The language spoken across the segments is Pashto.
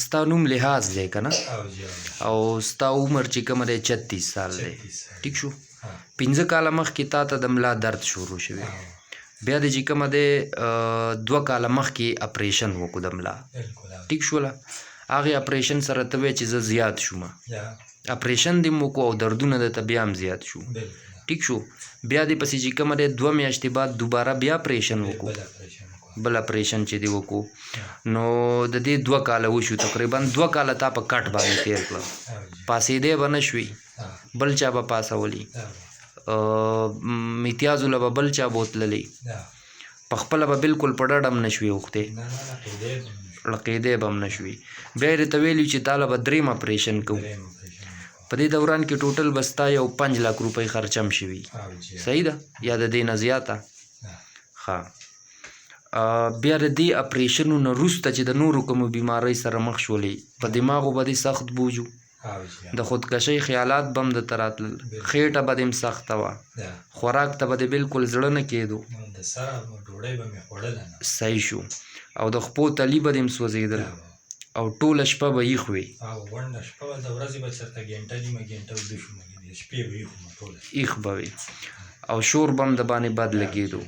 ستا نوم لحاظ دی که نه او جی او ستا عمر چې کومه دی 36 سال دی ټیک شو 15 کاله مخکې تا ته د ملا درد شروع شوی بیا د چې کومه دی 2 کاله مخکې اپریشن وکړو د ملا ټیک شوله هغې اپریشن سره ته وایې چې زه زیات شوم اپریشن دې مو وکړو او دردونه درته بیا هم زیات شو ټیک شو بیا دې پسې چې کومه دی 2 میاشتې بعد دوباره بیا اپریشن وکړو بل اپریشن چې دی وکړو نو د دې 2 کاله وشو تقریبا 2 کاله تا په کټ باندې تېر کړه پاسېدی به نه شوي بل چا به پاسولی امتیازو له به بل چا بوتللی په خپله به بلکل په ډډ هم نه شوې اوښتې لقېدی به هم نه شوي بیا یې راته ویلي چې تا له به 3 اپریشن کوو په دې دوران کې ټوټل به ستا یو 5 لک روپۍ خرچه هم شوي صحیح ده یا د دې نه زیاته ښه بیا د دې اپریشنو نه وروسته چې د نورو کومو بیمارۍ سره مخ شولې په دماغو به دې سخت بوجو د خودکشۍ خیالات به هم درته راتلل خېټه به دې هم سخته وه خوراک ته به دې بلکل زړه نه کېدو صحیح شو او د خپو تلي به دې هم سوځېدل او ټوله شپه به یخ وي یخ به وي او شور به هم د باندې بد لګېدو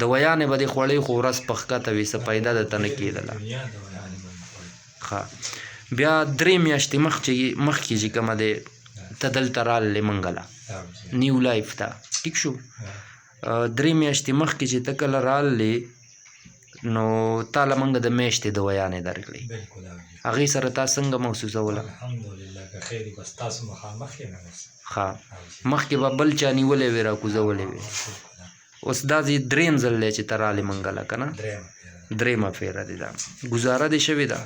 دوایانې به دې خوړې خو ورځ په ښکته وي څه پیدا درته نه کېدله ښه بیا 3 میاشتې مخکې چې کومه دی ته دلته راللې موږ له نیو لایف ته ټیک شو 3 میاشتې مخکې چې ته کله راللې نو تا له موږ د میاشتې دوایانې درکړې هغې سره تا څنګه محسوسوله ښه مخکې به بل چا نیولی وې راکوزولی وې اوس دا دې 3م ځل دی چې ته رالې موږ له که نه 3مه پیره دی دا ګزاره دې شوې ده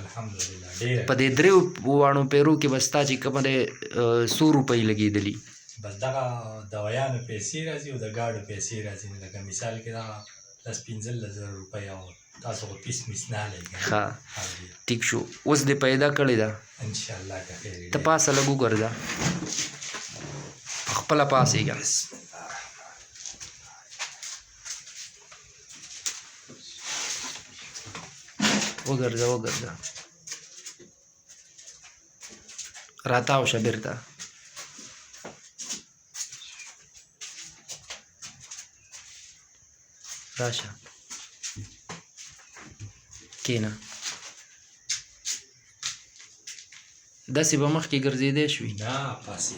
په دې 3 واړو پیرو کې به ستا چې کومه دی 100 روپۍ لګېدلي بس دغه دوایانو پیسې راځي او د ګاډو پیسې راځي لکه مثال کې دغه 10-15 روپۍ او تاسو خو پیس میس نه لګئ ښه ټیک شو اوس دې پیدا کړې ده انشاءالله که خیر ته پاسه لږ وګرځه خپله پاسېږه وګرځه راتاو شه بېرته راشه کښېنه داسې به مخکې ګرځېدی شوي نه پاسې